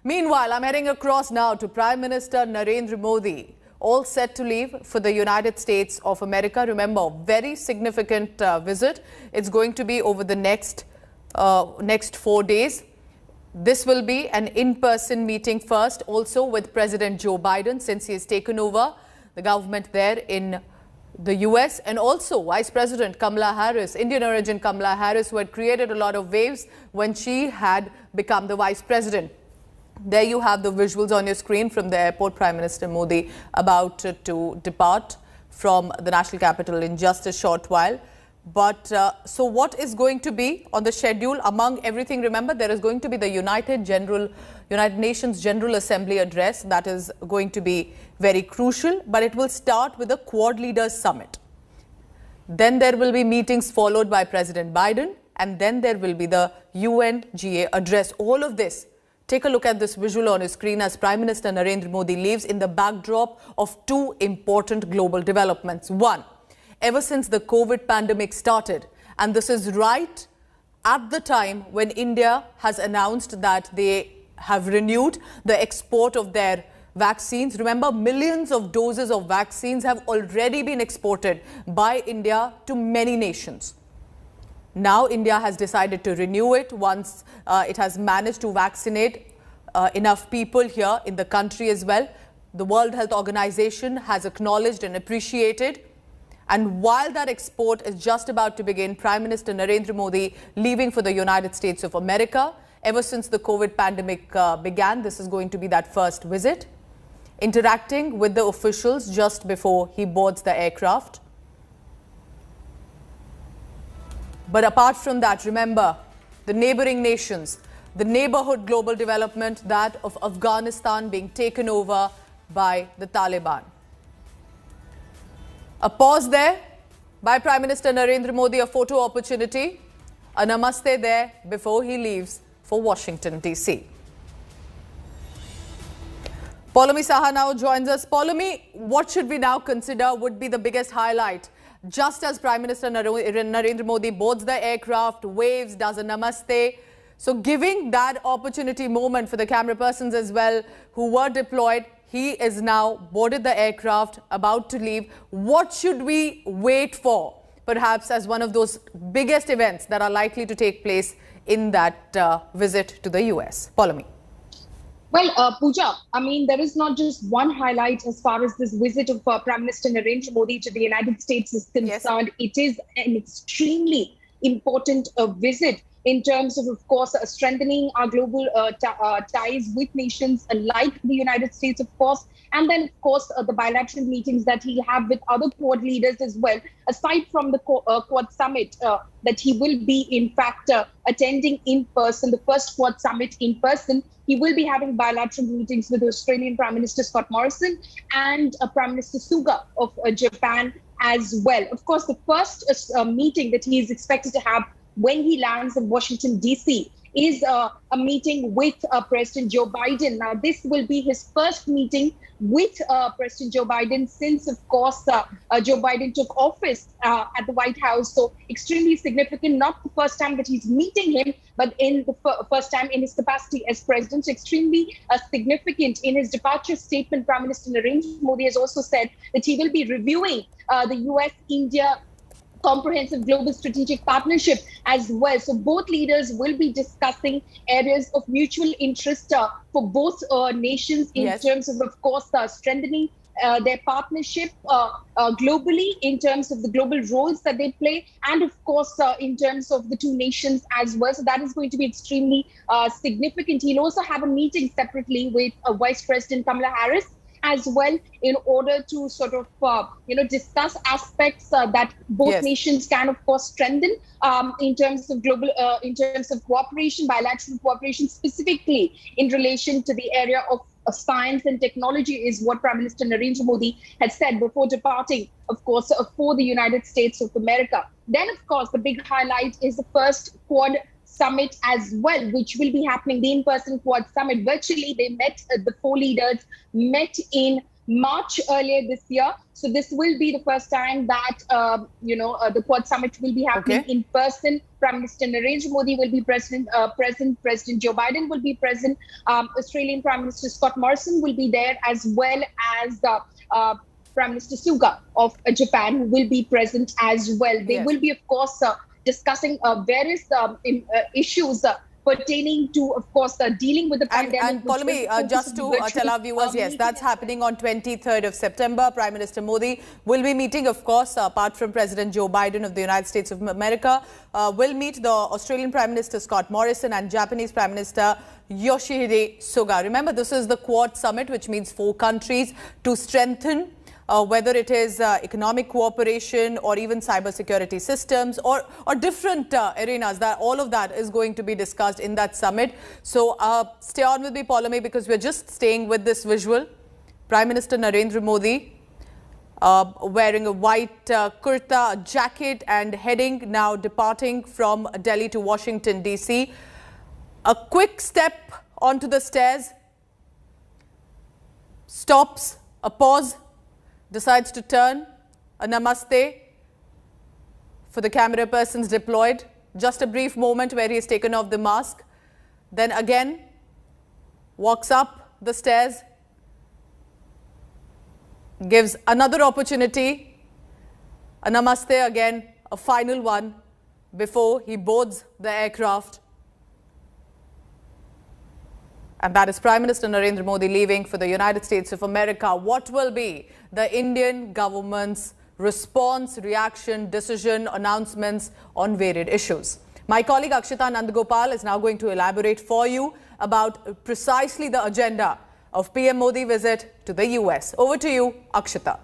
Meanwhile, I'm heading across now to Prime Minister Narendra Modi, all set to leave for the United States of America. Remember, very significant visit. It's going to be over the next 4 days. This will be an in-person meeting first, also with President Joe Biden, since he has taken over the government there in the US, and also Vice President Kamala Harris, Indian origin Kamala Harris, who had created a lot of waves when she had become the Vice President. There you have the visuals on your screen from the airport. Prime Minister Modi about to depart from the national capital in just a short while. But so what is going to be on the schedule? Among everything, remember, there is going to be the United Nations General Assembly address. That is going to be very crucial, but it will start with the Quad Leaders Summit. Then there will be meetings followed by President Biden, and then there will be the UNGA address. All of this, take a look at this visual on your screen as Prime Minister Narendra Modi leaves in the backdrop of two important global developments. One, ever since the COVID pandemic started, and this is right at the time when India has announced that they have renewed the export of their vaccines. Remember, millions of doses of vaccines have already been exported by India to many nations. Now India has decided to renew it once it has managed to vaccinate enough people here in the country as well. The World Health Organization has acknowledged and appreciated. And while that export is just about to begin, Prime Minister Narendra Modi leaving for the United States of America. Ever since the COVID pandemic began, this is going to be that first visit, interacting with the officials just before he boards the aircraft. But apart from that, remember, the neighboring nations, the neighborhood global development, that of Afghanistan being taken over by the Taliban. A pause there by Prime Minister Narendra Modi, a photo opportunity, a namaste there before he leaves for Washington, D.C. Poulomi Saha now joins us. Poulomi, what should we now consider would be the biggest highlight? Just as Prime Minister Narendra Modi boards the aircraft, waves, does a namaste. So giving that opportunity moment for the camera persons as well who were deployed, he is now boarded the aircraft, about to leave. What should we wait for, perhaps as one of those biggest events that are likely to take place in that visit to the US? Poulomi. Well, Pooja, I mean, there is not just one highlight as far as this visit of Prime Minister Narendra Modi to the United States is concerned. Yes. It is an extremely important visit in terms of course, strengthening our global ties with nations like the United States, of course, and then, of course, the bilateral meetings that he'll have with other Quad leaders as well, aside from the Quad summit that he will be, in fact, attending in person, the first Quad summit in person. He will be having bilateral meetings with Australian Prime Minister Scott Morrison and Prime Minister Suga of Japan as well. Of course, the first meeting that he is expected to have when he lands in Washington, D.C., is a meeting with President Joe Biden. Now, this will be his first meeting with President Joe Biden since, of course, Joe Biden took office at the White House. So extremely significant, not the first time that he's meeting him, but in the first time in his capacity as president. So extremely significant. In his departure statement, Prime Minister Narendra Modi has also said that he will be reviewing the US-India comprehensive global strategic partnership as well. So both leaders will be discussing areas of mutual interest for both nations in terms of course, strengthening their partnership globally in terms of the global roles that they play, and of course in terms of the two nations as well. So that is going to be extremely significant. He'll also have a meeting separately with Vice President Kamala Harris as well, in order to sort of, discuss aspects that both nations can, of course, strengthen in terms of global, in terms of cooperation, bilateral cooperation, specifically in relation to the area of science and technology, is what Prime Minister Narendra Modi had said before departing, of course, for the United States of America. Then, of course, the big highlight is the first Quad summit as well, which will be happening, the in-person Quad summit. Virtually, they met, the four leaders met in March earlier this year. So this will be the first time that the Quad Summit will be happening in person. Prime Minister Narendra Modi will be present. President Joe Biden will be present. Australian Prime Minister Scott Morrison will be there, as well as Prime Minister Suga of Japan, who will be present as well. They will be, of course, discussing various issues pertaining to, of course, dealing with the pandemic. And Poulomi, just to tell our viewers, yes, that's happening on 23rd of September. Prime Minister Modi will be meeting, of course, apart from President Joe Biden of the United States of America, will meet the Australian Prime Minister Scott Morrison and Japanese Prime Minister Yoshihide Suga. Remember, this is the Quad Summit, which means 4 countries to strengthen whether it is economic cooperation or even cybersecurity systems or different arenas, that all of that is going to be discussed in that summit. So stay on with me, Poulomi, because we're just staying with this visual. Prime Minister Narendra Modi wearing a white kurta, jacket, and now departing from Delhi to Washington, D.C. A quick step onto the stairs, stops, a pause, decides to turn, a namaste for the camera persons deployed. Just a brief moment where he has taken off the mask. Then again, walks up the stairs, gives another opportunity, a namaste again, a final one before he boards the aircraft. And that is Prime Minister Narendra Modi leaving for the United States of America. What will be the Indian government's response, reaction, decision, announcements on varied issues? My colleague Akshita Nandagopal is now going to elaborate for you about precisely the agenda of PM Modi visit to the US. Over to you, Akshita.